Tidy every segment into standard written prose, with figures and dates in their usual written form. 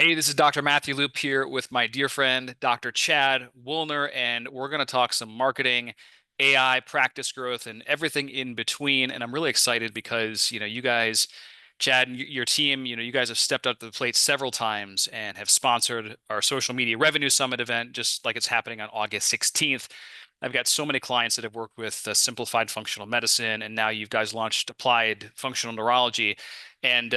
Hey, this is Dr. Matthew Loop here with my dear friend, Dr. Chad Woolner, and we're going to talk some marketing, AI, practice growth, and everything in between. And I'm really excited because, you guys, Chad and your team, you guys have stepped up to the plate several times and have sponsored our social media revenue summit event, just like it's happening on August 16th. I've got so many clients that have worked with simplified functional medicine, and now you guys launched applied functional neurology. And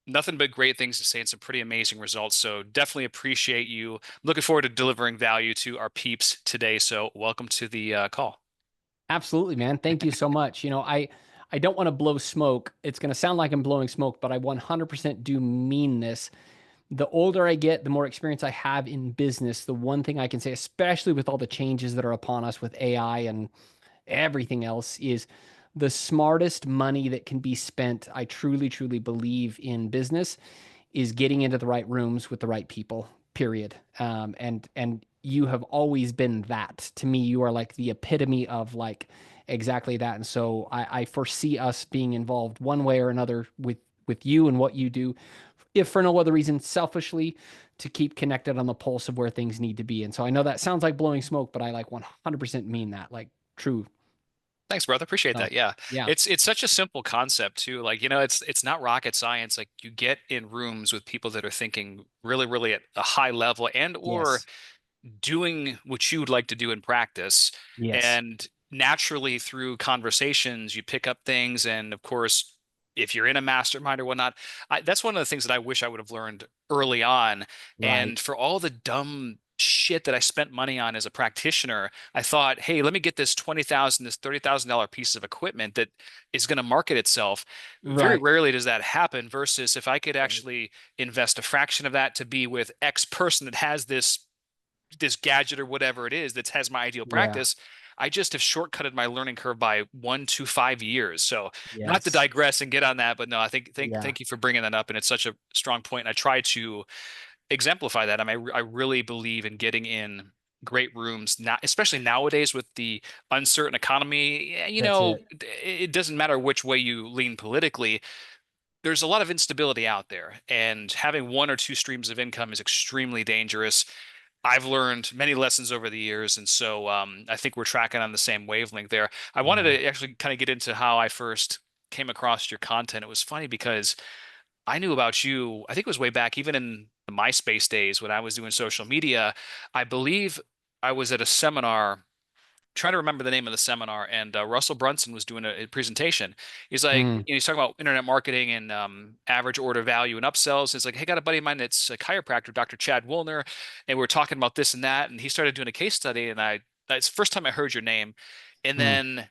nothing but great things to say and some pretty amazing results. So definitely appreciate you. Looking forward to delivering value to our peeps today. So welcome to the call. Absolutely, man. Thank you so much. I don't want to blow smoke. It's going to sound like I'm blowing smoke, but I 100% do mean this. The older I get, the more experience I have in business. The one thing I can say, especially with all the changes that are upon us with AI and everything else, is the smartest money that can be spent. I truly, truly believe in business is getting into the right rooms with the right people, period. And you have always been that to me. You are like the epitome of like exactly that. And so I foresee us being involved one way or another with you and what you do, if for no other reason, selfishly, to keep connected on the pulse of where things need to be. And so I know that sounds like blowing smoke, but I like 100% mean that, like true. Thanks, brother. Appreciate So that. Yeah. yeah, It's such a simple concept too. Like, it's not rocket science. Like you get in rooms with people that are thinking really, really at a high level and or yes, doing what you would like to do in practice. yes, And naturally, through conversations, you pick up things. And of course, if you're in a mastermind or whatnot, that's one of the things that I wish I would have learned early on. right, And for all the dumb shit that I spent money on as a practitioner, I thought, hey, let me get this 20,000, this $30,000 piece of equipment that is going to market itself. Very right, rarely does that happen. Versus if I could right. actually invest a fraction of that to be with X person that has this gadget or whatever it is that has my ideal Yeah, practice, I just have shortcutted my learning curve by 1 to 5 years. So not to yes, digress and get on that, but no, I think yeah, thank you for bringing that up, and it's such a strong point. And I try to exemplify that. I mean, I really believe in getting in great rooms, not especially nowadays with the uncertain economy. that's it. It doesn't matter which way you lean politically. There's a lot of instability out there, and having one or two streams of income is extremely dangerous. I've learned many lessons over the years, and so I think we're tracking on the same wavelength there. I wanted Yeah. to actually kind of get into how I first came across your content. It was funny because I knew about you, I think it was way back, even in the MySpace days when I was doing social media. I believe I was at a seminar, trying to remember the name of the seminar, and Russell Brunson was doing a presentation. He's like, Mm, he's talking about internet marketing and average order value and upsells. It's like, hey, got a buddy of mine that's a chiropractor, Dr. Chad Woolner, and we are talking about this and that, and he started doing a case study, and that's the first time I heard your name, and mm. then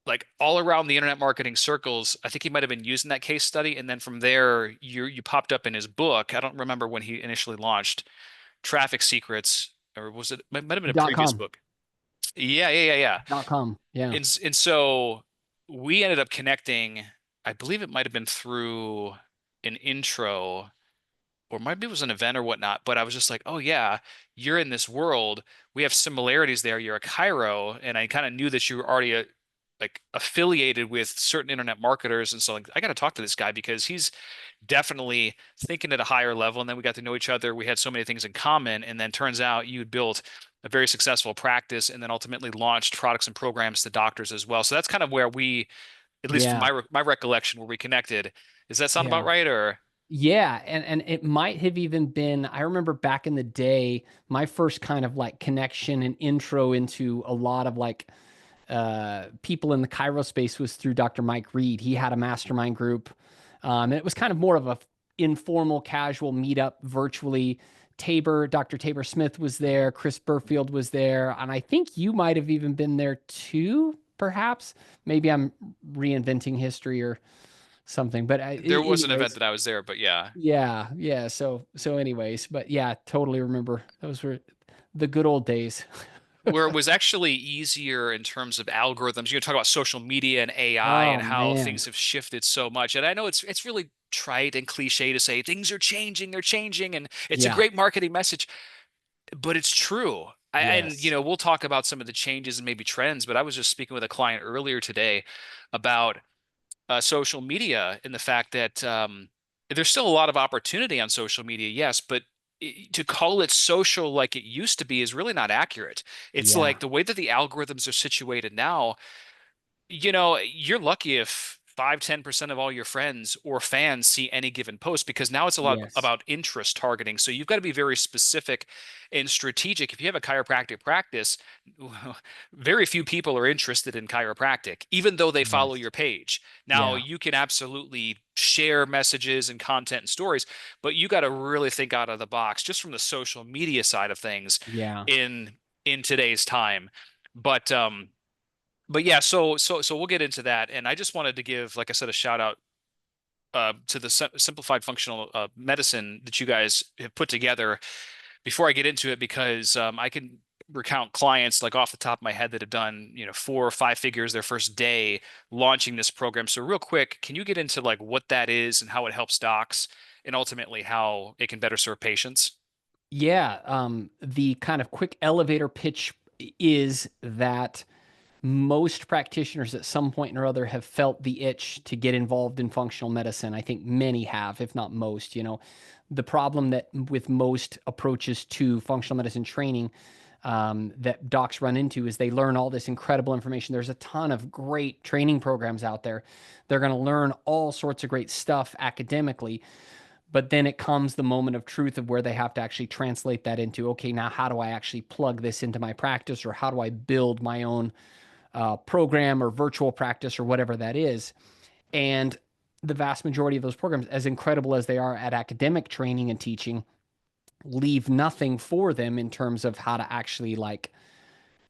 like all around the internet marketing circles, I think he might have been using that case study, and then from there, you popped up in his book. I don't remember when he initially launched Traffic Secrets, or was it might have been a Dot previous com. book. Yeah. Dot com. Yeah. And so we ended up connecting. I believe it might have been through an intro, or maybe it was an event or whatnot. But I was just like, oh yeah, you're in this world. We have similarities there. You're a Cairo, and I kind of knew that you were already like affiliated with certain internet marketers, and so like I got to talk to this guy because he's definitely thinking at a higher level. And then we got to know each other. We had so many things in common. And then turns out you'd built a very successful practice and then ultimately launched products and programs to doctors as well. So that's kind of where we, at least from Yeah. my recollection, where we connected. Does that sound about Yeah. right? Or Yeah. And it might have even been, I remember back in the day, my first kind of like connection and intro into a lot of like people in the Cairo space was through Dr. Mike Reed. He had a mastermind group. And it was kind of more of a informal, casual meetup virtually. Dr. Tabor Smith was there, Chris Burfield was there, and I think you might have even been there too, perhaps. Maybe I'm reinventing history or something, but there was an event anyways, that I was there, but yeah. yeah. So anyways, but yeah, totally remember those were the good old days. Where it was actually easier in terms of algorithms. You talk about social media and AI Oh and how man, things have shifted so much. And I know it's really trite and cliche to say things are changing, they're changing, and it's a yeah, great marketing message. But it's true. And yes, we'll talk about some of the changes and maybe trends, but I was just speaking with a client earlier today about social media and the fact that there's still a lot of opportunity on social media, yes, but to call it social like it used to be is really not accurate. It's Yeah. like the way that the algorithms are situated now, you're lucky if 5, 10% of all your friends or fans see any given post because now it's a lot Yes. about interest targeting. So you've got to be very specific and strategic. If you have a chiropractic practice, very few people are interested in chiropractic, even though they follow Yes. your page. Now, Yeah. you can absolutely share messages and content and stories, but you got to really think out of the box just from the social media side of things Yeah. in today's time. But yeah, so we'll get into that, and I just wanted to give, like I said, a shout out to the simplified functional medicine that you guys have put together before I get into it, because I can recount clients like off the top of my head that have done 4 or 5 figures their first day launching this program. So real quick, can you get into like what that is and how it helps docs and ultimately how it can better serve patients? Yeah. The kind of quick elevator pitch is that most practitioners at some point or other have felt the itch to get involved in functional medicine. I think many have, if not most. The problem that with most approaches to functional medicine training that docs run into is they learn all this incredible information. There's a ton of great training programs out there. They're going to learn all sorts of great stuff academically, but then it comes the moment of truth of where they have to actually translate that into, okay, now how do I actually plug this into my practice, or how do I build my own program or virtual practice or whatever that is. And the vast majority of those programs, as incredible as they are at academic training and teaching, leave nothing for them in terms of how to actually like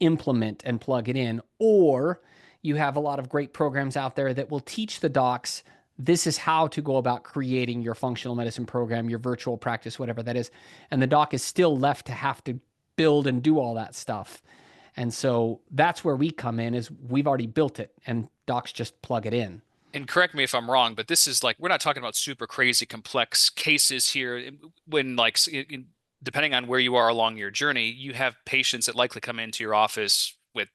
implement and plug it in. Or you have a lot of great programs out there that will teach the docs this is how to go about creating your functional medicine program, your virtual practice, whatever that is. And the doc is still left to have to build and do all that stuff. And so that's where we come in is we've already built it and docs just plug it in. And correct me if I'm wrong, but this is like, we're not talking about super crazy complex cases here. When like depending on where you are along your journey, you have patients that likely come into your office with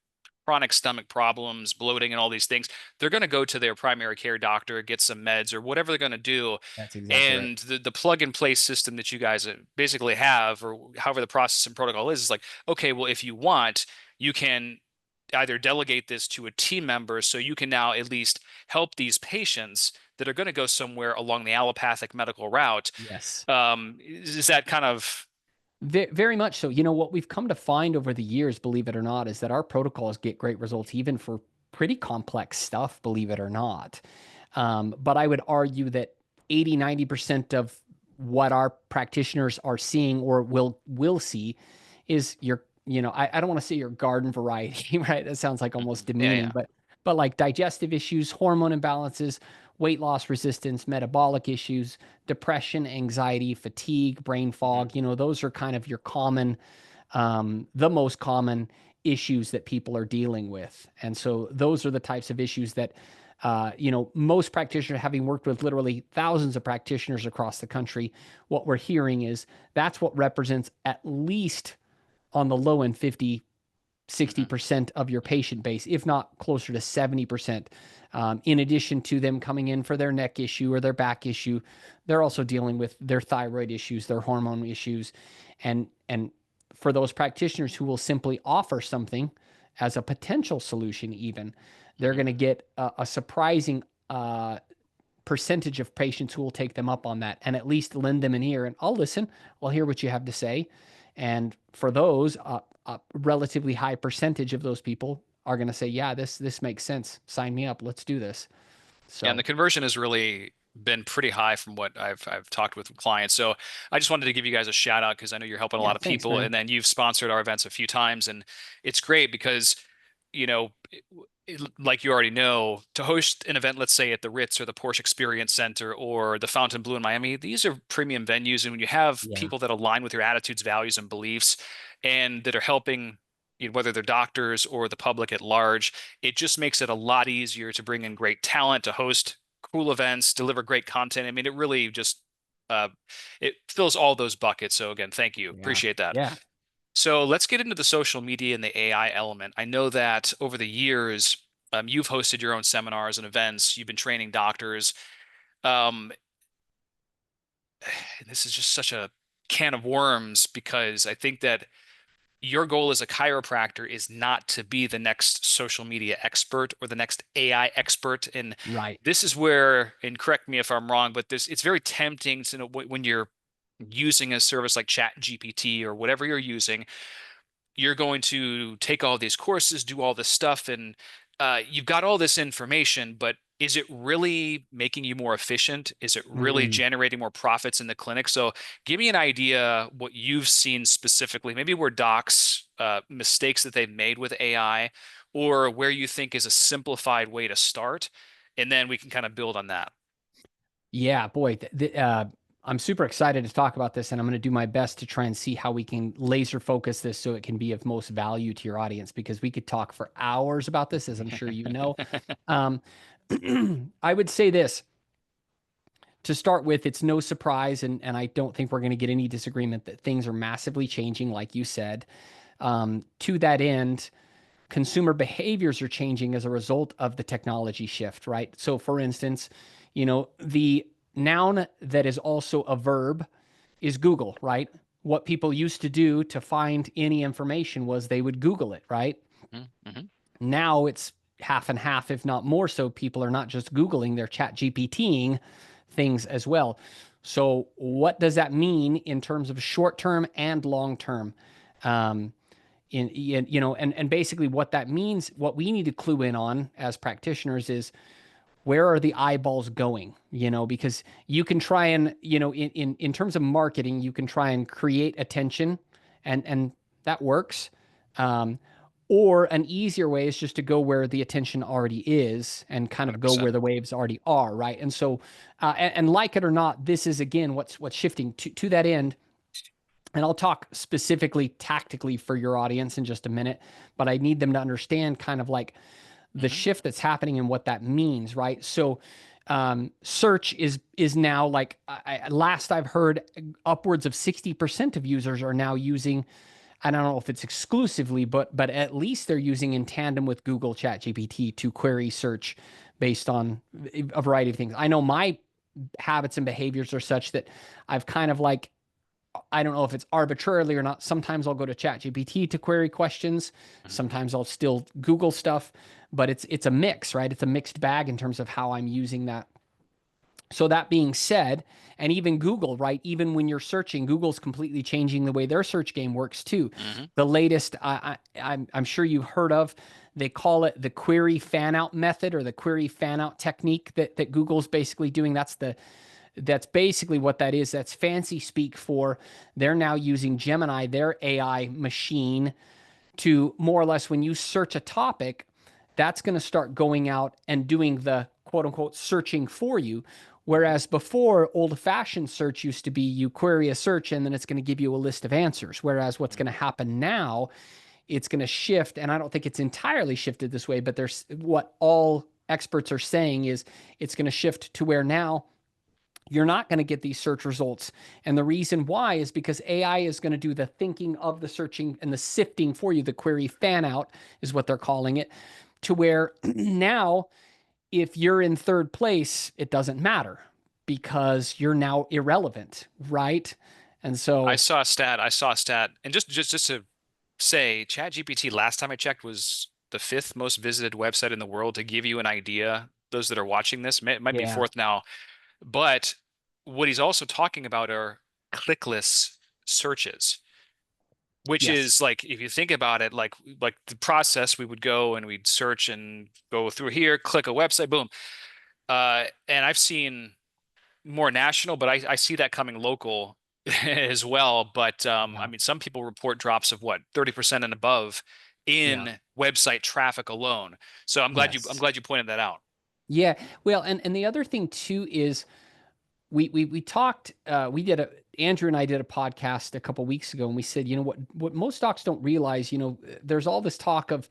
chronic stomach problems, bloating, and all these things. They're going to go to their primary care doctor, get some meds or whatever they're going to do. That's exactly right. And the plug and play system that you guys basically have, or however the process and protocol is like, okay, well, if you want, you can either delegate this to a team member so you can now at least help these patients that are going to go somewhere along the allopathic medical route. Yes. Is that kind of Very much so. What we've come to find over the years, believe it or not, is that our protocols get great results even for pretty complex stuff, believe it or not. But I would argue that 80, 90% of what our practitioners are seeing or will see is I don't want to say your garden variety, right? That sounds like almost yeah, demeaning, yeah. but like digestive issues, hormone imbalances, weight loss resistance, metabolic issues, depression, anxiety, fatigue, brain Mhm. fog. Those are kind of your the most common issues that people are dealing with. And so those are the types of issues that, most practitioners, having worked with literally thousands of practitioners across the country, what we're hearing is that's what represents at least on the low end 50, Mhm. 60% of your patient base, if not closer to 70%. In addition to them coming in for their neck issue or their back issue, they're also dealing with their thyroid issues, their hormone issues. And for those practitioners who will simply offer something as a potential solution, even, they're Mhm. going to get a surprising percentage of patients who will take them up on that and at least lend them an ear. And I'll listen, I'll hear what you have to say. And for those, a relatively high percentage of those people are going to say, yeah, this makes sense. Sign me up. Let's do this. Yeah, and So the conversion has really been pretty high from what I've talked with clients. So I just wanted to give you guys a shout out because I know you're helping a yeah, lot of thanks, people, man. and then you've sponsored our events a few times, and it's great because you know, like you already know, to host an event, let's say at the Ritz or the Porsche Experience Center or the Fontainebleau in Miami, these are premium venues, and when you have Yeah, people that align with your attitudes, values, and beliefs, and that are helping, whether they're doctors or the public at large, it just makes it a lot easier to bring in great talent, to host cool events, deliver great content. I mean, it really just uh, it fills all those buckets. So again, thank you. yeah, Appreciate that. yeah. So let's get into the social media and the AI element. I know that over the years, you've hosted your own seminars and events. You've been training doctors. Um, this is just such a can of worms because I think that your goal as a chiropractor is not to be the next social media expert or the next AI expert. And Right. this is where, and correct me if I'm wrong, but this it's very tempting to know when you're using a service like Chat GPT or whatever you're using, you're going to take all these courses, do all this stuff, and you've got all this information, but is it really making you more efficient? Is it really Mm. generating more profits in the clinic? So give me an idea what you've seen specifically, maybe where docs, mistakes that they've made with AI, or where you think is a simplified way to start, and then we can kind of build on that. Yeah, boy, I'm super excited to talk about this, and I'm going to do my best to try and see how we can laser focus this so it can be of most value to your audience, because we could talk for hours about this, as I'm sure you know. Um, I would say this to start with, it's no surprise, and I don't think we're going to get any disagreement that things are massively changing, like you said. To that end, consumer behaviors are changing as a result of the technology shift, right? So, for instance, the noun that is also a verb is Google, right? What people used to do to find any information was they would Google it, right? Mhm. Now it's half and half, if not more so. People are not just Googling, they're chat GPTing things as well. So, what does that mean in terms of short term and long term? Um, and basically what that means, what we need to clue in on as practitioners is where are the eyeballs going, because you can try and, in terms of marketing, you can try and create attention, and that works. Um, or an easier way is just to go where the attention already is and kind of go where 100%. the waves already are, right? And so, and like it or not, this is again what's shifting to that end. And I'll talk specifically tactically for your audience in just a minute, but I need them to understand kind of like the Hmm. shift that's happening and what that means, right? So, search is now like last I've heard, upwards of 60% of users are now using. I don't know if it's exclusively, but at least they're using in tandem with Google Chat GPT to query search based on a variety of things. I know my habits and behaviors are such that I've kind of like, I don't know if it's arbitrarily or not. Sometimes I'll go to ChatGPT to query questions. Hmm. Sometimes I'll still Google stuff, but it's a mix, right? It's a mixed bag in terms of how I'm using that. So that being said, and even Google, right? Even when you're searching, Google's completely changing the way their search game works too. Hmm. The latest, I'm sure you've heard of. They call it the query fan out method, or the query fan out technique that Google's basically doing. That's basically what that is. That's fancy speak for they're now using Gemini, their AI machine, to more or less, when you search a topic, that's going to start going out and doing the quote unquote searching for you. Hmm. Whereas before, old fashioned search used to be you query a search and then it's going to give you a list of answers. Whereas what's going to happen now, it's going to shift. And I don't think it's entirely shifted this way, but there's what all experts are saying is it's going to shift to where now you're not going to get these search results. And the reason why is because AI is going to do the thinking of the searching and the sifting for you. The query fan out is what they're calling it, to where now, if you're in third place, it doesn't matter because you're now irrelevant, right? And I so, saw a stat. I saw a stat, and just to say, ChatGPT last time I checked was the fifth most visited website in the world. To give you an idea, those that are watching this, it might be yeah, fourth now. But what he's also talking about are clickless searches, which yes, is like if you think about it, like the process we would go and we'd search and go through here, click a website, boom. And I've seen more national, but I see that coming local as well. But I yeah, mean, some people report drops of what, 30% and above yeah, in website traffic alone. So I'm yes. glad you pointed that out. Yeah. Well, and the other thing too is we talked we did a Andrew and I did a podcast a couple weeks ago, and we said, what most docs don't realize, there's all this talk of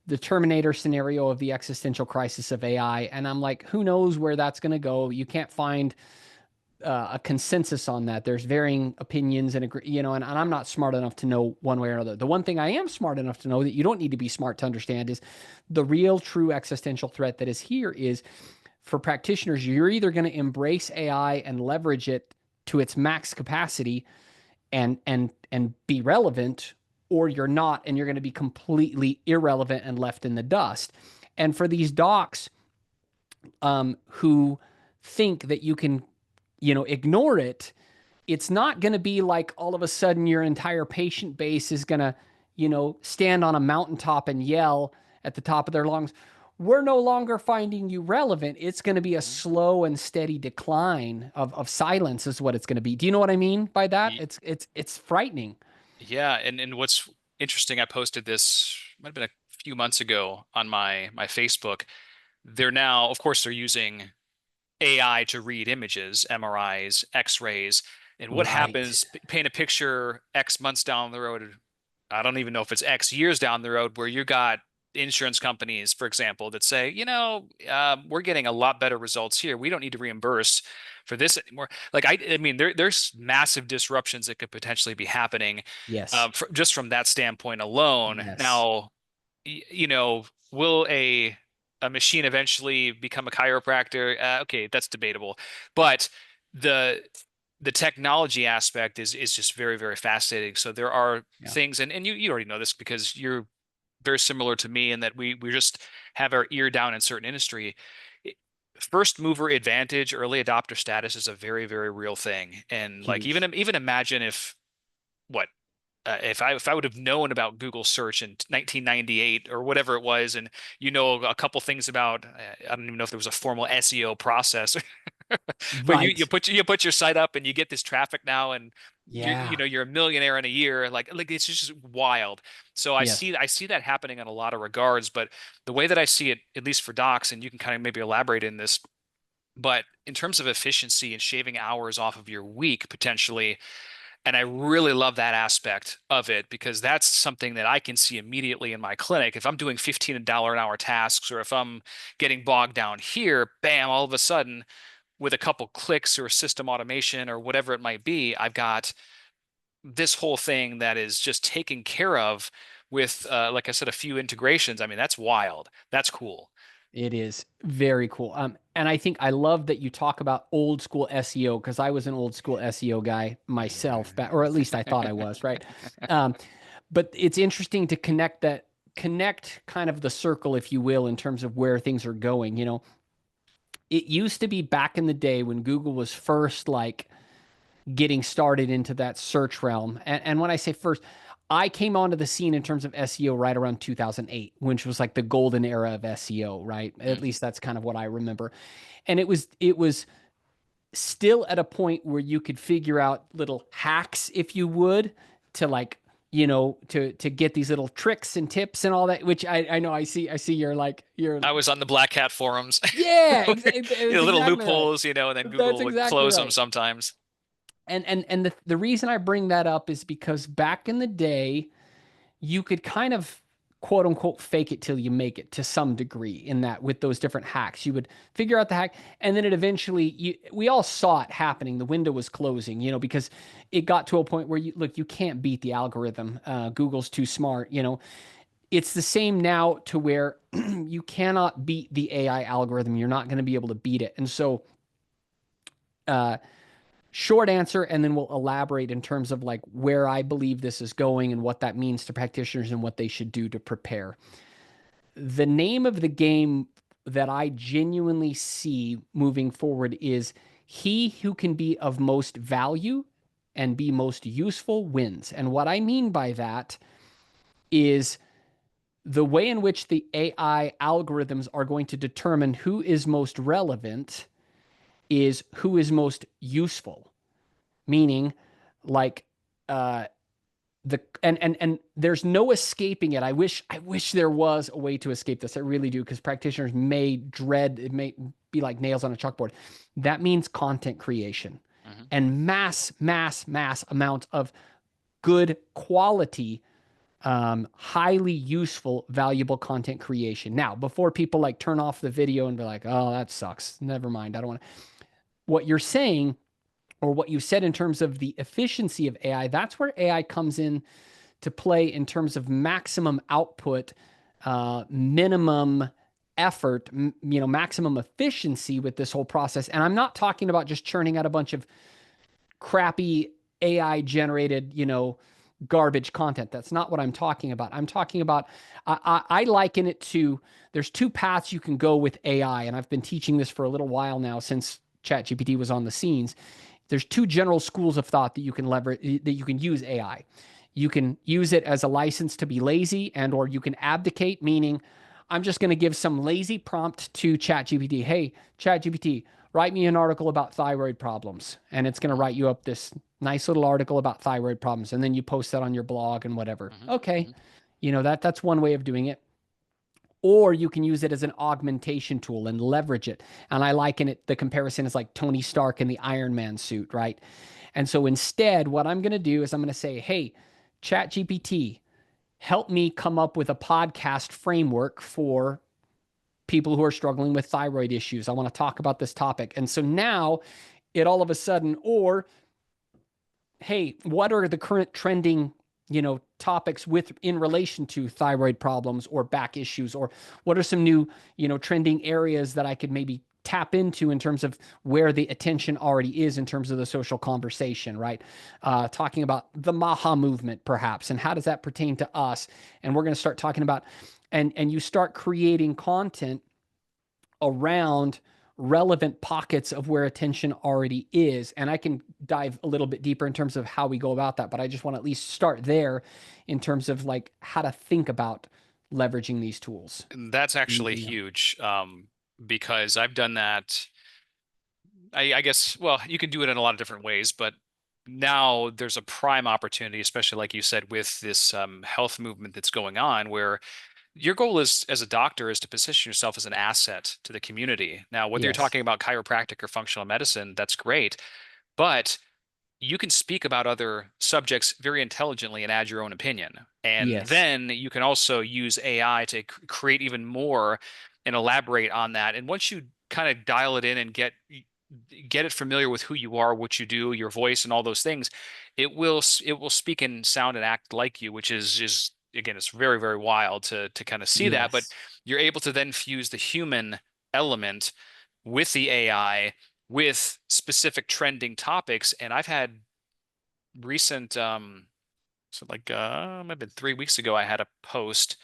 the Terminator scenario of the existential crisis of AI, and I'm like, who knows where that's going to go? You can't find a consensus on that. There's varying opinions and agree, and I'm not smart enough to know one way or another. The one thing I am smart enough to know that you don't need to be smart to understand is the real true existential threat that is here is for practitioners, you're either going to embrace AI and leverage it to its max capacity and be relevant, or you're not, and you're going to be completely irrelevant and left in the dust. And for these docs who think that you can, ignore it, it's not going to be like all of a sudden your entire patient base is going to, stand on a mountaintop and yell at the top of their lungs, we're no longer finding you relevant. It's going to be a Mhm. slow and steady decline of silence is what it's going to be. Do you know what I mean by that? Y- It's frightening. Yeah, and what's interesting, I posted this might have been a few months ago on my Facebook. They're now, of course, they're using AI to read images, MRIs, X-rays, and what Right. happens, paint a picture X months down the road. I don't even know if it's X years down the road where you got insurance companies, for example, that say, we're getting a lot better results here. We don't need to reimburse for this anymore. Like, I mean, there's massive disruptions that could potentially be happening, Yes. just from that standpoint alone. Yes. Now, will a machine eventually become a chiropractor? Okay, that's debatable, but the the technology aspect is just very, very fascinating. So there are Yeah. things, and you already know this because you're very similar to me in that we just have our ear down in certain industry. It- First mover advantage, early adopter status is a very, very real thing. And like Huge. even imagine if what if I would have known about Google search in 1998 or whatever it was, and a couple things about I don't even know if there was a formal SEO process, but you Right. put your site up and you get this traffic now, and Yeah. you're a millionaire in a year. Like it's just wild. So Yes. I see that happening in a lot of regards, but the way that I see it, at least for docs, and you can kind of maybe elaborate in this, but in terms of efficiency and shaving hours off of your week potentially, and I really love that aspect of it because that's something that I can see immediately in my clinic. If I'm doing $15 an hour tasks, or if I'm getting bogged down here, bam, all of a sudden, with a couple clicks or system automation or whatever it might be, I've got this whole thing that is just taken care of with, like I said, a few integrations. I mean, that's wild. That's cool. It is very cool. And I think I love that you talk about old school SEO because I was an old school SEO guy myself, or at least I thought I was, right? Um, but it's interesting to connect kind of the circle, if you will, in terms of where things are going. It used to be back in the day when Google was first like getting started into that search realm. And when I say first, I came onto the scene in terms of SEO right around 2008, which was like the golden era of SEO, right? At Mm. least that's kind of what I remember. And it was still at a point where you could figure out little hacks, if you would, to like, to get these little tricks and tips and all that, which I know I see you're like you're I was on the Black Hat forums. yeah, it's Little exactly right. loopholes, and then That's Google would exactly close them right. sometimes. And the reason I bring that up is because back in the day, you could kind of quote unquote fake it till you make it to some degree in that with those different hacks. You would figure out the hack and then it eventually we all saw it happening. The window was closing, because it got to a point where you can't beat the algorithm. Google's too smart, It's the same now to where you cannot beat the AI algorithm. You're not going to be able to beat it. And so uh short answer, and then we'll elaborate in terms of like where I believe this is going and what that means to practitioners and what they should do to prepare. The name of the game that I genuinely see moving forward is he who can be of most value and be most useful wins. And what I mean by that is the way in which the AI algorithms are going to determine who is most relevant is who is most useful, meaning like uh and there's no escaping it. I wish there was a way to escape this. I really do, because practitioners may dread it, may be like nails on a chalkboard. That means content creation Hmm. and mass amounts of good quality, highly useful, valuable content creation. Now, before people like turn off the video and be like, oh, that sucks, never mind, I don't want to. What you're saying, or what you said in terms of the efficiency of AI, that's where AI comes in to play in terms of maximum output, minimum effort, maximum efficiency with this whole process. And I'm not talking about just churning out a bunch of crappy AI generated, garbage content. That's not what I'm talking about. I'm talking about, I liken it to, there's two paths you can go with AI. And I've been teaching this for a little while now since ChatGPT was on the scenes. There's two general schools of thought that you can leverage, that you can use AI. You can use it as a license to be lazy, and or you can abdicate, meaning I'm just going to give some lazy prompt to ChatGPT. Hey, ChatGPT, write me an article about thyroid problems. And it's going to write you up this nice little article about thyroid problems. And then you post that on your blog and whatever. Hmm. Okay. Hmm. That's one way of doing it. Or you can use it as an augmentation tool and leverage it. And I liken it, the comparison is like Tony Stark in the Iron Man suit, right? And so instead, what I'm going to do is I'm going to say, hey, ChatGPT, help me come up with a podcast framework for people who are struggling with thyroid issues. I want to talk about this topic. And so now it all of a sudden, or hey, what are the current trending, topics with in relation to thyroid problems or back issues, or what are some new, trending areas that I could maybe tap into in terms of where the attention already is in terms of the social conversation, right? Talking about the Maha movement, perhaps, and how does that pertain to us? And we're going to start talking about, and you start creating content around relevant pockets of where attention already is. And I can dive a little bit deeper in terms of how we go about that, but I just want to at least start there in terms of like how to think about leveraging these tools And that's and actually using them. huge, because I've done that. I guess, well, you can do it in a lot of different ways, but now there's a prime opportunity, especially like you said, with this health movement that's going on, where your goal is as a doctor is to position yourself as an asset to the community. Now, whether you're Yes. talking about chiropractic or functional medicine, that's great, but you can speak about other subjects very intelligently and add your own opinion. And Yes. then you can also use AI to create even more and elaborate on that. And once you kind of dial it in and get it familiar with who you are, what you do, your voice, and all those things, it will speak and sound and act like you, which is again, it's very, very wild to kind of see that. But Yes. you're able to then fuse the human element with the AI with specific trending topics. And I've had recent so like might have been 3 weeks ago, I had a post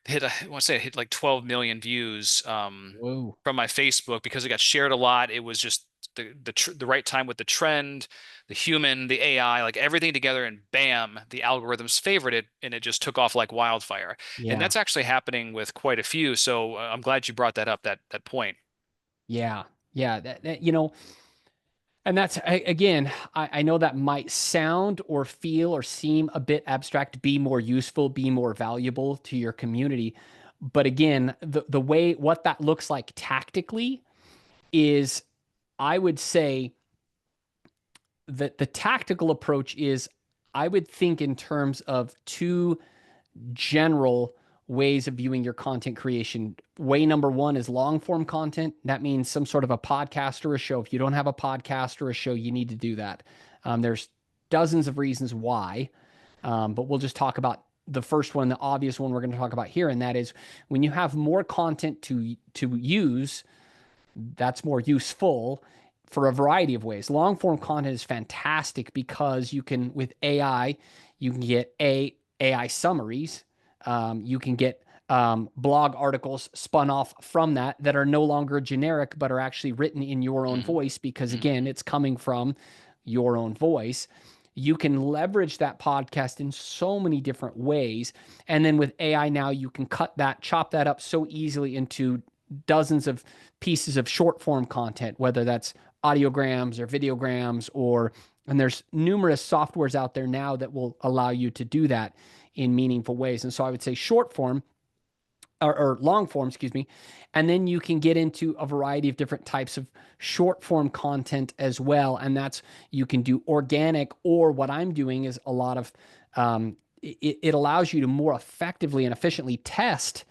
hit I want to say it hit like 12 million views Whoa. from my Facebook because it got shared a lot. It was just the right time with the trend, the human, the AI, like everything together, and bam, the algorithms favored it, and it just took off like wildfire. And Yeah. that's actually happening with quite a few. So I'm glad you brought that up, that point. Yeah. Yeah. And that's again, I know that might sound or feel or seem a bit abstract, be more useful, be more valuable to your community. But again, the way what that looks like tactically is, I would say that the tactical approach is, I would think in terms of two general ways of viewing your content creation. Way number one is long form content. That means some sort of a podcast or a show. If you don't have a podcast or a show, you need to do that. There's dozens of reasons why, but we'll just talk about the first one, the obvious one we're going to talk about here, and that is when you have more content to use, that's more useful for a variety of ways. Long form content is fantastic because you can, with AI, you can get AI summaries. You can get blog articles spun off from that are no longer generic, but are actually written in your own Hmm. voice because, Hmm. again, it's coming from your own voice. You can leverage that podcast in so many different ways. And then with AI now, you can chop that up so easily into dozens of pieces of short form content, whether that's audiograms or videograms, and there's numerous softwares out there now that will allow you to do that in meaningful ways. And so I would say short form, or long form, excuse me. And then you can get into a variety of different types of short form content as well. And that's, you can do organic, or what I'm doing is a lot of, it allows you to more effectively and efficiently test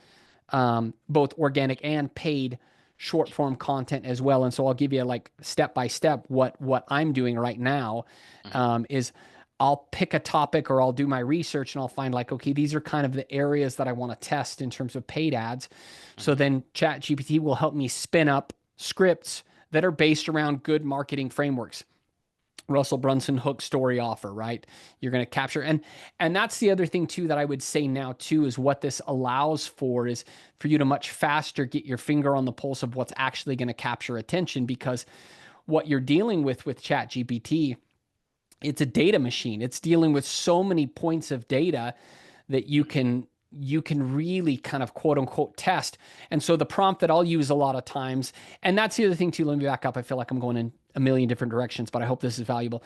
both organic and paid short form content as well. And so I'll give you like step by step what I'm doing right now, Hmm. is I'll pick a topic or I'll do my research and I'll find like, okay, these are kind of the areas that I want to test in terms of paid ads. So Hmm. then ChatGPT will help me spin up scripts that are based around good marketing frameworks. Russell Brunson hook story offer, right? You're going to capture and that's the other thing too that I would say now too is what this allows for is for you to much faster get your finger on the pulse of what's actually going to capture attention because what you're dealing with Chat GPT, it's a data machine. It's dealing with so many points of data that you can really kind of quote unquote test. And so the prompt that I'll use a lot of times, and that's the other thing too, let me back up. I feel like I'm going in a million different directions, but I hope this is valuable.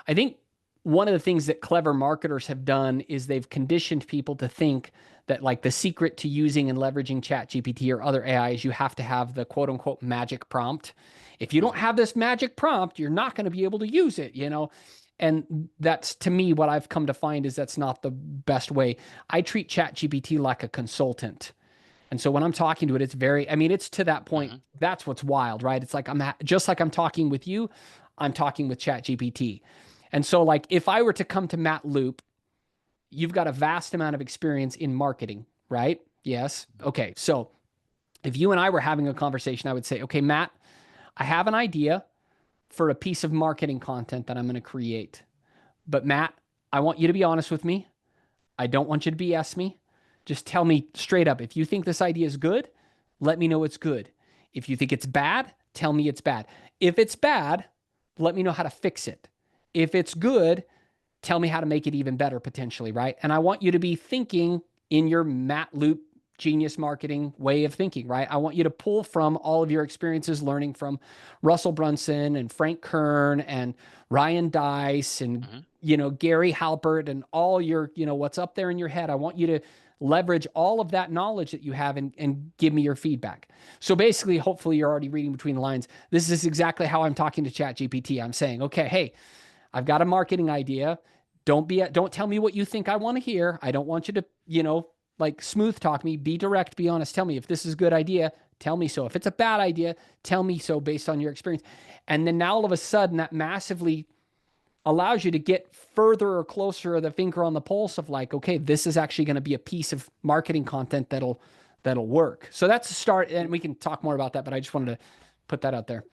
I think one of the things that clever marketers have done is they've conditioned people to think that like the secret to using and leveraging Chat GPT or other AI is you have to have the quote unquote magic prompt. If you don't Mhm. have this magic prompt, you're not going to be able to use it, you know? And that's to me what I've come to find is that's not the best way. I treat Chat GPT like a consultant. And so when I'm talking to it, it's very, I mean, it's to that point. Mhm. That's what's wild, right? It's like just like I'm talking with you, I'm talking with Chat GPT. And so, like, if I were to come to Matt Loop, you've got a vast amount of experience in marketing, right? Yes. Okay. So if you and I were having a conversation, I would say, okay, Matt, I have an idea for a piece of marketing content that I'm going to create. But Matt, I want you to be honest with me. I don't want you to BS me. Just tell me straight up. If you think this idea is good, let me know it's good. If you think it's bad, tell me it's bad. If it's bad, let me know how to fix it. If it's good, tell me how to make it even better potentially, right? And I want you to be thinking in your Matt Loop genius marketing way of thinking, right? I want you to pull from all of your experiences learning from Russell Brunson and Frank Kern and Ryan Dice and Mhm. Gary Halpert and all your, what's up there in your head. I want you to leverage all of that knowledge that you have and give me your feedback. So basically, hopefully you're already reading between the lines. This is exactly how I'm talking to ChatGPT. I'm saying, okay, hey, I've got a marketing idea. Don't tell me what you think I want to hear. I don't want you to, like smooth talk me. Be direct, be honest. Tell me if this is a good idea, tell me so. If it's a bad idea, tell me so based on your experience. And then now all of a sudden that massively allows you to get further or closer the finger on the pulse of like, okay, this is actually going to be a piece of marketing content that'll work. So that's a start, and we can talk more about that, but I just wanted to put that out there.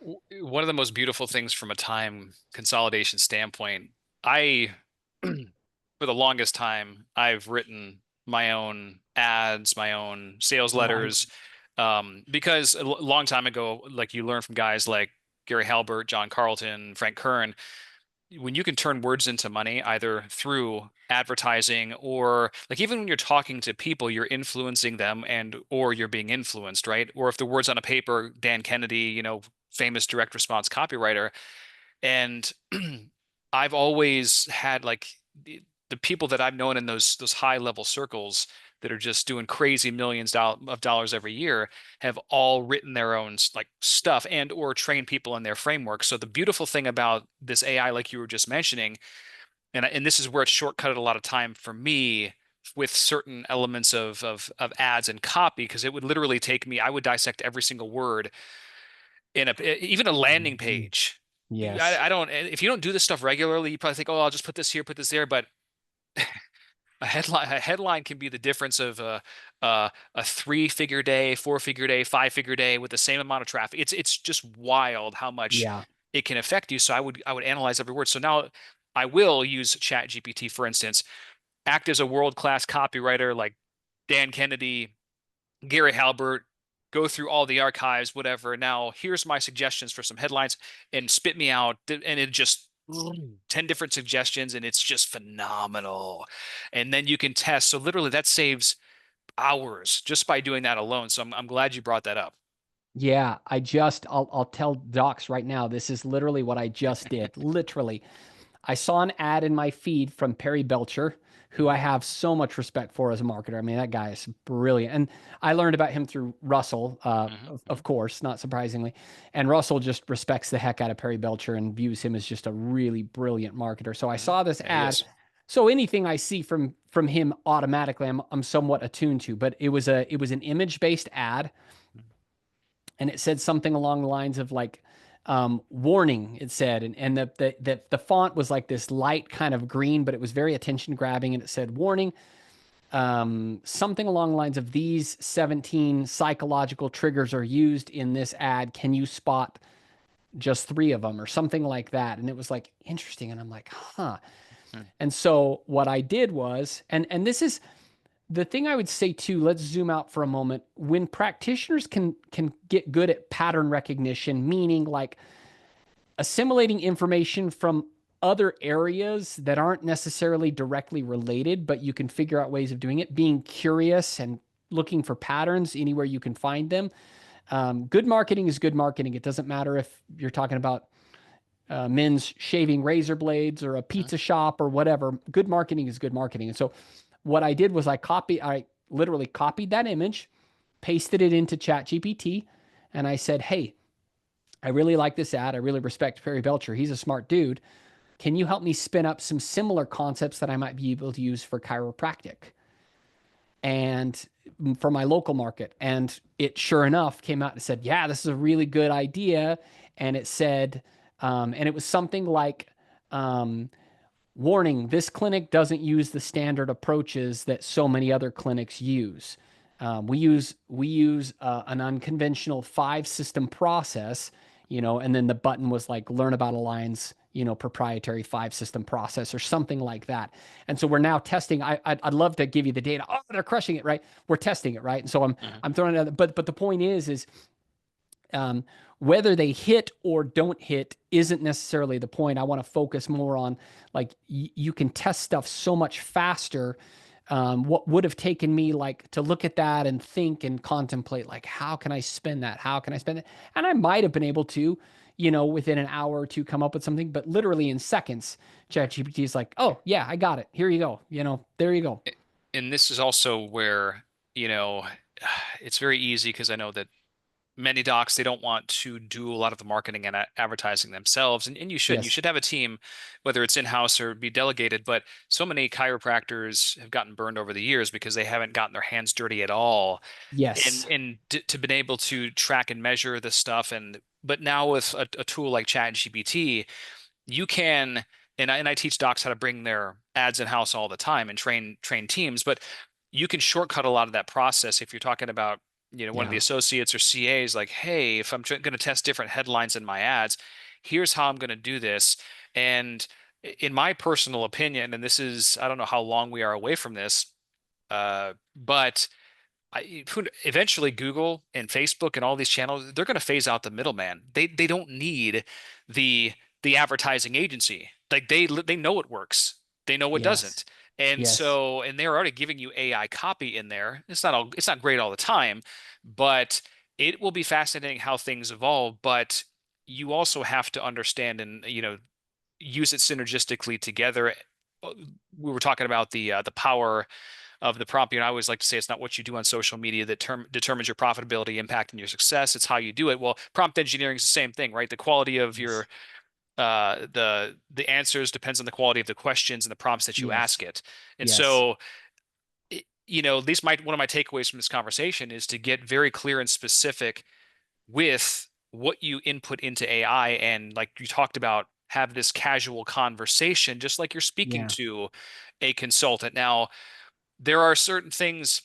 One of the most beautiful things from a time consolidation standpoint, I, for the longest time, I've written my own ads, my own sales Right. letters, because long time ago, like you learn from guys like Gary Halbert, John Carlton, Frank Kern, when you can turn words into money either through advertising or like even when you're talking to people you're influencing them and or you're being influenced, right? Or if the words on a paper, Dan Kennedy, famous direct response copywriter, and I've always had like the people that I've known in those high level circles that are just doing crazy millions of dollars every year have all written their own like stuff and or trained people in their framework. So the beautiful thing about this AI, like you were just mentioning, and this is where it's shortcutted a lot of time for me with certain elements of ads and copy, because it would literally take me, I would dissect every single word in even a landing Mhm. page. Yes. I don't, if you don't do this stuff regularly, you probably think, oh, I'll just put this here, put this there. But a headline can be the difference of a three-figure day, four-figure day, five-figure day with the same amount of traffic. It's just wild how much Yeah. it can affect you. So I would analyze every word. So now I will use Chat GPT, for instance, act as a world-class copywriter like Dan Kennedy, Gary Halbert, go through all the archives, whatever. Now, here's my suggestions for some headlines and spit me out. And it just 10 different suggestions, and it's just phenomenal. And then you can test. So, literally, that saves hours just by doing that alone. So, I'm glad you brought that up. Yeah, I'll tell docs right now. This is literally what I just did. Literally. I saw an ad in my feed from Perry Belcher, who I Mhm, have so much respect for as a marketer. I mean, that guy is brilliant. And I learned about him through Russell, mhm, of mhm. course, not surprisingly. And Russell just respects the heck out of Perry Belcher and views him as just a really brilliant marketer. So I Mhm. saw this Yeah, he ad. is. So anything I see from him automatically, I'm somewhat attuned to. But it was an image-based ad, and it said something along the lines of like warning, it said, and the font was like this light kind of green, but it was very attention grabbing, and it said warning, something along the lines of these 17 psychological triggers are used in this ad, can you spot just 3 of them or something like that. And it was like interesting. And I'm like, huh. Mhm. And so what I did was, and this is the thing I would say too, let's zoom out for a moment. When practitioners can get good at pattern recognition, meaning like assimilating information from other areas that aren't necessarily directly related, but you can figure out ways of doing it, being curious and looking for patterns anywhere you can find them. Good marketing is good marketing. It doesn't matter if you're talking about men's shaving razor blades or a Mhm. pizza shop or whatever. Good marketing is good marketing. And so what I did was I literally copied that image, pasted it into ChatGPT, and I said, hey, I really like this ad. I really respect Perry Belcher. He's a smart dude. Can you help me spin up some similar concepts that I might be able to use for chiropractic and for my local market? And it sure enough came out and said, yeah, this is a really good idea. And it said, and it was something like, um, warning, this clinic doesn't use the standard approaches that so many other clinics use. We use an unconventional 5 system process, and then the button was like learn about Alliance, proprietary 5 system process or something like that. And so we're now testing. I'd love to give you the data. Oh, they're crushing it, right? We're testing it, right? And so I'm Mhm. I'm throwing it out. But the point is um, whether they hit or don't hit isn't necessarily the point. I want to focus more on like you can test stuff so much faster. What would have taken me like to look at that and think and contemplate like how can I spend that? How can I spend it? And I might have been able to, within an hour or two come up with something, but literally in seconds, ChatGPT is like, oh yeah, I got it. Here you go. There you go. And this is also where, you know, it's very easy because I know that many docs they don't want to do a lot of the marketing and advertising themselves, and you Yes. should have a team, whether it's in-house or be delegated. But so many chiropractors have gotten burned over the years because they haven't gotten their hands dirty at all, and Yes. to been able to track and measure this stuff. And but now with a tool like ChatGPT, you can, and I teach docs how to bring their ads in house all the time and train teams, but you can shortcut a lot of that process if you're talking about, one of the Yeah. associates or CAs, like, hey, if I'm going to test different headlines in my ads, here's how I'm going to do this. And in my personal opinion, and this is, I don't know how long we are away from this, but eventually Google and Facebook and all these channels, they're going to phase out the middleman. They don't need the the advertising agency. Like they know it works. They know what Yes. doesn't. And Yes. so, and they're already giving you AI copy in there. It's not great all the time, but it will be fascinating how things evolve. But you also have to understand and, use it synergistically together. We were talking about the power of the prompt. I always like to say it's not what you do on social media that determines your profitability, impact, and your success. It's how you do it. Well, prompt engineering is the same thing, right? The quality of Yes. your the answers depends on the quality of the questions and the prompts that you Yes. ask it. And Yes. so, at least my one of my takeaways from this conversation is to get very clear and specific with what you input into AI, and like you talked about, have this casual conversation, just like you're speaking Yeah. to a consultant. Now, there are certain things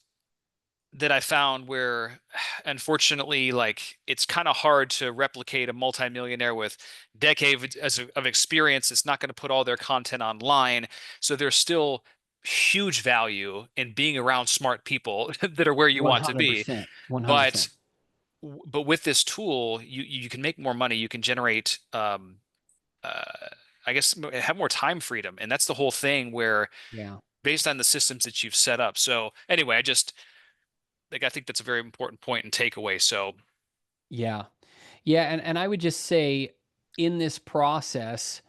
that I found where, unfortunately, like it's kind of hard to replicate a multimillionaire with decades of experience. It's not going to put all their content online. So there's still huge value in being around smart people that are where you want to be. 100%. 100%. But with this tool, you can make more money. You can generate, uh, I guess, have more time freedom, and that's the whole thing. Where Yeah. based on the systems that you've set up. So anyway, I just like I think that's a very important point and takeaway. So, Yeah. Yeah, and I would just say in this process,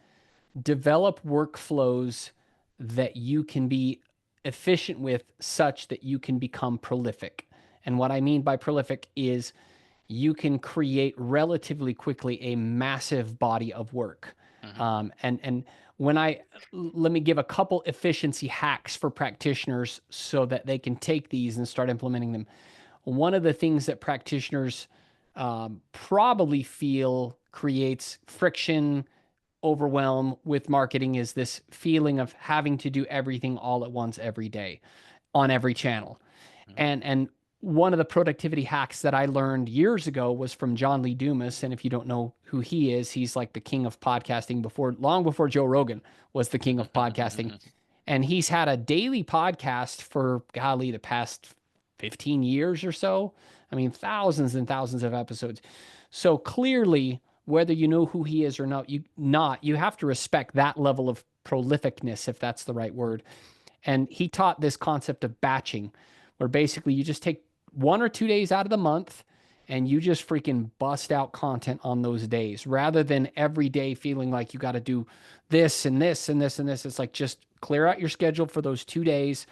develop workflows that you can be efficient with such that you can become prolific. And what I mean by prolific is you can create relatively quickly a massive body of work. mhm, And when I let me give a couple efficiency hacks for practitioners so that they can take these and start implementing them. One of the things that practitioners probably feel creates friction, overwhelm with marketing is this feeling of having to do everything all at once every day on every channel. mhm, And one of the productivity hacks that I learned years ago was from John Lee Dumas. And if you don't know who he is, he's like the king of podcasting long before Joe Rogan was the king of podcasting. And he's had a daily podcast for, golly, the past 15 years or so. I mean, thousands and thousands of episodes. So clearly, whether you know who he is or you have to respect that level of prolificness, if that's the right word. And he taught this concept of batching, where basically you just take 1 or 2 days out of the month and you just freaking bust out content on those days rather than every day feeling like you got to do this and this and this and this. It's like just clear out your schedule for those 2 days.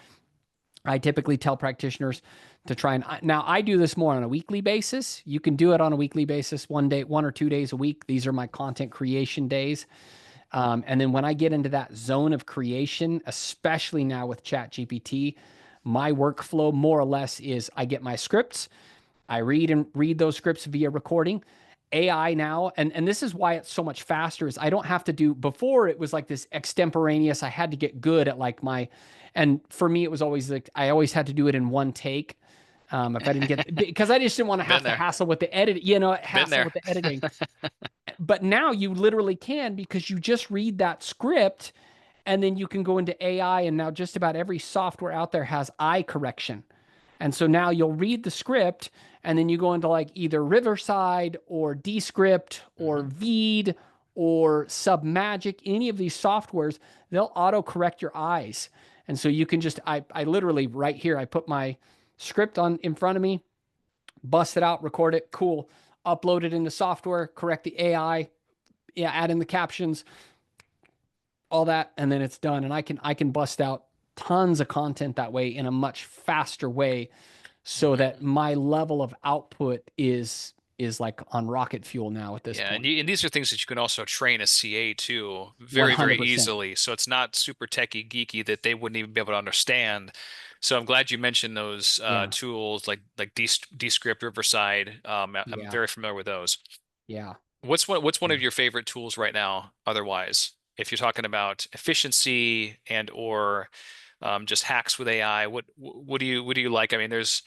I typically tell practitioners to try and now I do this more on a weekly basis. You can do it on a weekly basis, 1 day, 1 or 2 days a week. These are my content creation days. And then when I get into that zone of creation, especially now with ChatGPT, my workflow more or less is I get my scripts, I read those scripts via recording. AI now, and this is why it's so much faster, is I don't have to do before it was like this extemporaneous. I had to get good at like and for me, it was always like I always had to do it in one take. If I didn't get because I just didn't want to have Been to there. hassle with the edit, you know, Been hassle there. with the editing. But now you literally can because you just read that script and then you can go into AI. And now just about every software out there has eye correction. And so now you'll read the script and then you go into like either Riverside or Descript or Hmm. Veed or Submagic, any of these softwares, they'll auto correct your eyes. And so you can just, I literally right here, I put my script on in front of me, bust it out, record it, cool, upload it into software, correct the AI, yeah, add in the captions, all that, and then it's done. And I can bust out tons of content that way in a much faster way so that Hmm. my level of output is like on rocket fuel now at this Yeah, point. and these are things that you can also train a CA too very, very 100%. easily. So it's not super techie geeky that they wouldn't even be able to understand. So I'm glad you mentioned those Yeah. tools like Descript, Riverside. I'm Yeah. very familiar with those. Yeah. What's one Yeah. of your favorite tools right now, otherwise? If you're talking about efficiency and or just hacks with AI, what do you like? I mean, it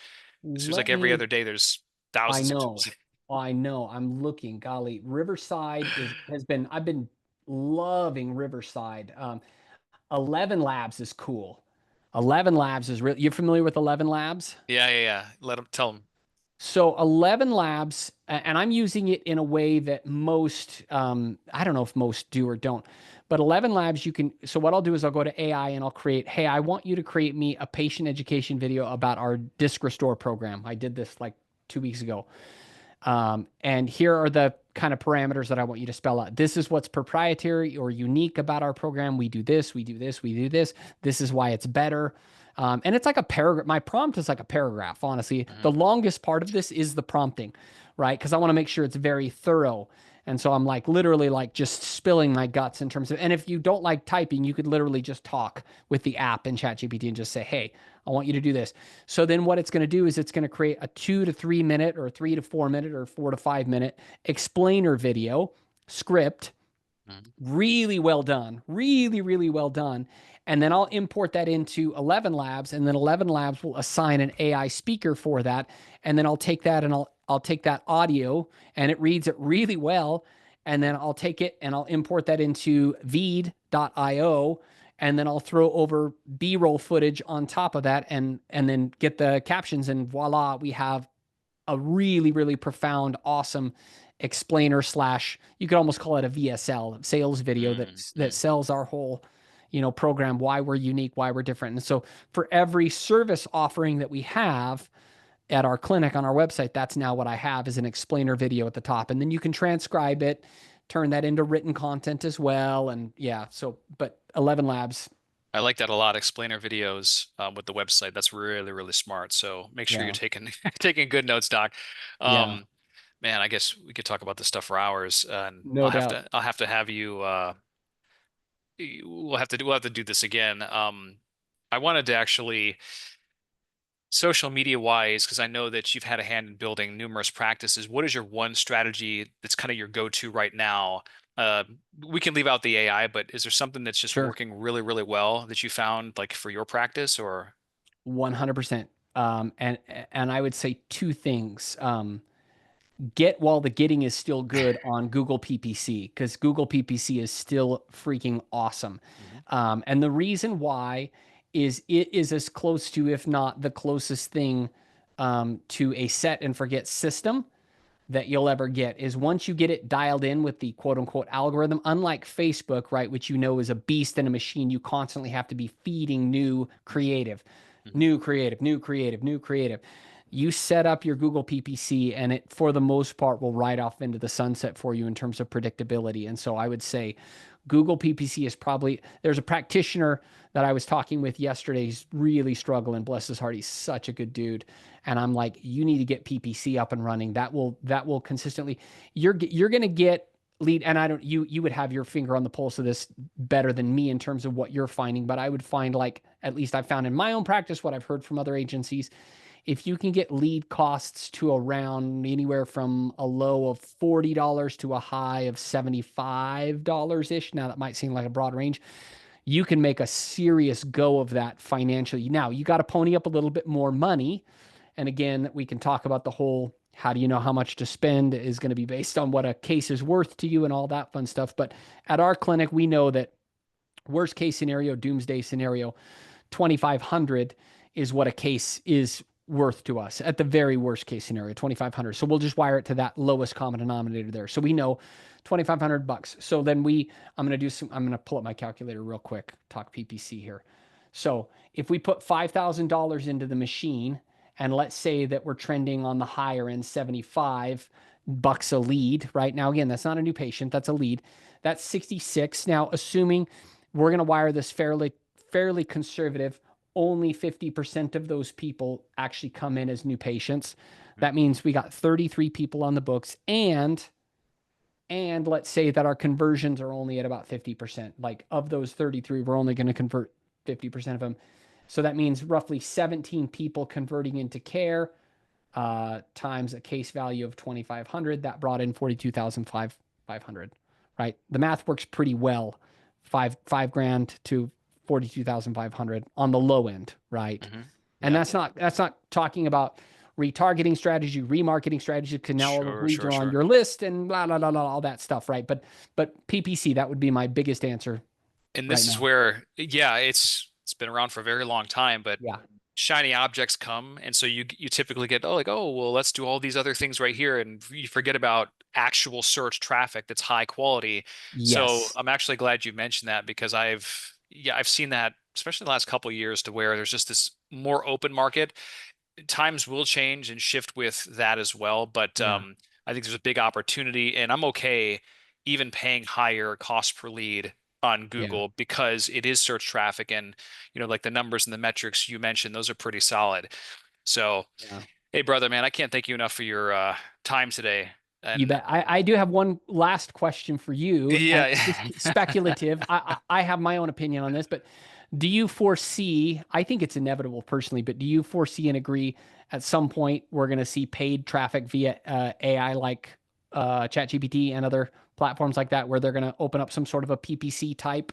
seems like Let every me other day there's I thousands of know. tools. I know. I'm looking. Golly, Riverside is has been I've been loving Riverside. 11 Labs is cool. 11 Labs is really, you're familiar with 11 Labs? Yeah, yeah, yeah. Let them tell them. So 11 Labs, and I'm using it in a way that most, I don't know if most do or don't, but 11 Labs, you can, so what I'll do is I'll go to AI and I'll create, hey, I want you to create me a patient education video about our disc restore program. I did this like 2 weeks ago. And here are the kind of parameters that I want you to spell out. This is what's proprietary or unique about our program. We do this, we do this, we do this. This is why it's better. And it's like a paragraph. My prompt is like a paragraph, honestly. The Hmm. longest part of this is the prompting, right? Because I want to make sure it's very thorough. And so I'm like literally like just spilling my guts in terms of, and if you don't like typing, you could literally just talk with the app in ChatGPT and just say, hey, I want you to do this. So then what it's going to do is it's going to create a 2 to 3 minute or 3 to 4 minute or 4 to 5 minute explainer video script. Really well done. Really, really well done. And then I'll import that into 11 Labs, and then 11 Labs will assign an AI speaker for that. And then I'll take that and I'll take that audio and it reads it really well. And then I'll take it and I'll import that into Veed.io, and then I'll throw over B-roll footage on top of that and then get the captions, and voila, we have a really, really profound, awesome explainer slash, you could almost call it a VSL, sales video that Mm-hmm. sells our whole, program, why we're unique, why we're different. And so for every service offering that we have at our clinic on our website, that's now what I have is an explainer video at the top. And then you can transcribe it, turn that into written content as well. And yeah, so, but 11 Labs, I like that a lot. Explainer videos with the website. That's really, really smart. So make sure you're yeah, taking taking good notes, Doc. yeah, Um, man, I guess we could talk about this stuff for hours, and no doubt. I'll have to have you. We'll have to do this again. I wanted to actually social media wise, because I know that you've had a hand in building numerous practices. What is your one strategy that's kind of your go-to right now? Uh, we can leave out the AI, but is there something that's just Sure. working really, really well that you found like for your practice or? 100%. And I would say two things. Get while the getting is still good on Google PPC, because Google PPC is still freaking awesome. Hmm. And the reason why is it is as close to, if not the closest thing, to a set and forget system that you'll ever get. Is once you get it dialed in with the quote unquote algorithm, unlike Facebook, right, which you know is a beast and a machine, you constantly have to be feeding new creative, Hmm. new creative, new creative, new creative. You set up your Google PPC and it, for the most part, will ride off into the sunset for you in terms of predictability. And so I would say Google PPC is probably, there's a practitioner that I was talking with yesterday. He's really struggling. Bless his heart. He's such a good dude. And I'm like, you need to get PPC up and running. That will consistently, you're going to get lead. And I don't, you would have your finger on the pulse of this better than me in terms of what you're finding. But I would find, like, at least I've found in my own practice, what I've heard from other agencies, if you can get lead costs to around anywhere from a low of $40 to a high of $75 ish. Now that might seem like a broad range. You can make a serious go of that financially. Now you got to pony up a little bit more money. And again, we can talk about the whole, how do you know how much to spend, is going to be based on what a case is worth to you and all that fun stuff. But at our clinic, we know that worst case scenario, doomsday scenario, 2,500 is what a case is worth to us at the very worst case scenario, 2,500. So we'll just wire it to that lowest common denominator there. So we know 2,500 bucks. So then I'm going to I'm going to pull up my calculator real quick, talk PPC here. So if we put $5,000 into the machine, and let's say that we're trending on the higher end, 75 bucks a lead right now. Again, that's not a new patient, that's a lead. That's 66. Now, assuming we're going to wire this fairly conservative, only 50% of those people actually come in as new patients. That means we got 33 people on the books, and let's say that our conversions are only at about 50%. Like, of those 33, we're only going to convert 50% of them. So that means roughly 17 people converting into care, times a case value of 2,500. That brought in 42,500, right? The math works pretty well. Five grand to 42,500 on the low end, right? Hmm. And Yeah. that's not talking about retargeting strategy, remarketing strategy, because now all those Sure, leads sure, are on sure. your list and blah blah blah blah, all that stuff, right? But PPC, that would be my biggest answer And right this is now. where, yeah, it's been around for a very long time, but Yeah. shiny objects come, and so you typically get, oh, like, oh, well, let's do all these other things right here, and you forget about actual search traffic that's high quality. So Yes. I'm actually glad you mentioned that, because I've seen that, especially the last couple of years, to where there's just this more open market. Times will change and shift with that as well, but Yeah. I think there's a big opportunity, and I'm okay even paying higher cost per lead on Yeah. Google, because it is search traffic, and like the numbers and the metrics you mentioned, those are pretty solid. So, Yeah. hey, brother, man, I can't thank you enough for your time today. You And bet. I do have one last question for you, and yeah, just speculative. I have my own opinion on this, but do you foresee, I think it's inevitable personally, but do you foresee and agree at some point we're going to see paid traffic via AI, like ChatGPT and other platforms like that, where they're going to open up some sort of a PPC type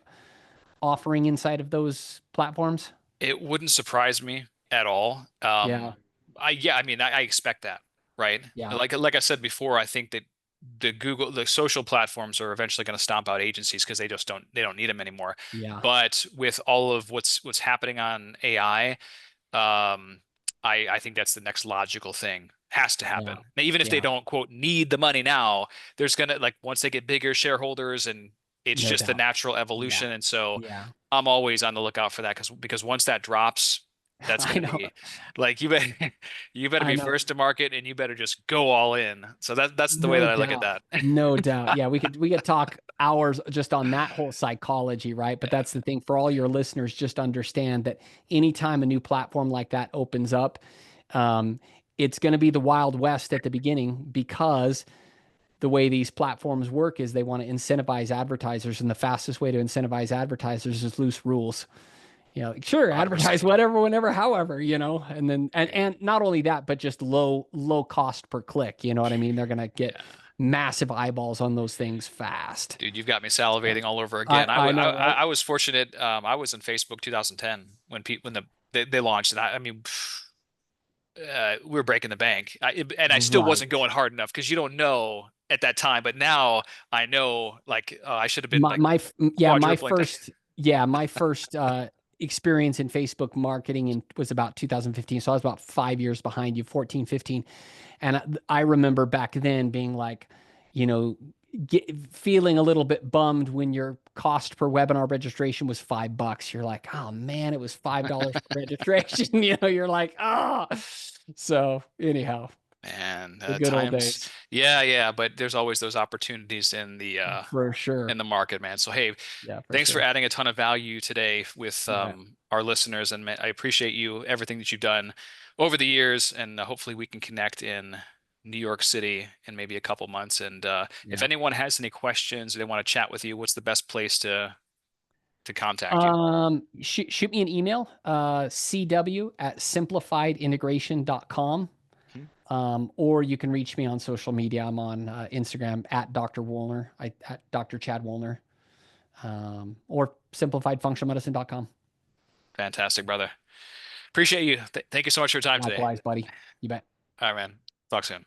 offering inside of those platforms? it wouldn't surprise me at all. Yeah. I mean, I expect that, right? Yeah. Like I said before, I think that the social platforms are eventually going to stomp out agencies, because they don't need them anymore. Yeah. But with all of what's happening on AI, I think that's the next logical thing. Has to Yeah. happen. Now, even if they Yeah. don't, quote, need the money now, there's gonna, like, once they get bigger shareholders, and it's No just the doubt. natural Yeah. evolution. And so Yeah. I'm always on the lookout for that, because once that drops, that's I gonna know. be like, you better you better I be know. first to market, and you better just go all in. So that's the way No that I look at doubt. that. No doubt. Yeah, we could talk hours just on that whole psychology, right? But Yeah. that's the thing for all your listeners, just understand that anytime a new platform like that opens up, um, it's going to be the Wild West at the beginning, because the way these platforms work is they want to incentivize advertisers, and the fastest way to incentivize advertisers is loose rules. Like, sure, advertise 100%. whatever, whenever, however, and then Hey, and not only that, but just low cost per click. You know what I mean? They're gonna get yeah. massive eyeballs on those things fast. Dude, you've got me So salivating all over I again. I know, right? I was fortunate. I was in Facebook 2010 when they launched, and I mean, we were breaking the bank. And I still wasn't Right. going hard enough because you don't know at that time. But now I know, like, I should have been My like my yeah, quadrupling that. my first experience in Facebook marketing was about 2015. So I was about 5 years behind you, 14, 15. And I remember back then being like, you know, feeling a little bit bummed when your cost per webinar registration was $5. You're like, oh man, it was $5 per registration. You're like, ah. So anyhow, And the good old times, days yeah, yeah. But there's always those opportunities for in sure. the market, man. So hey, Yeah, for thanks for sure. adding a ton of value today with You bet. our listeners, and I appreciate you everything that you've done over the years, and hopefully we can connect in New York City in maybe a couple months. And if Yeah. anyone has any questions or they want to chat with you, what's the best place to contact you? Shoot me an email, cw@simplifiedintegration.com. Hmm. Or you can reach me on social media. I'm on Instagram at Dr. Woolner, at Dr. Chad Woolner, or simplifiedfunctionalmedicine.com. Fantastic, brother. Appreciate you. Thank you so much for your time today. Likewise, buddy. You bet. All right, man. Talk soon.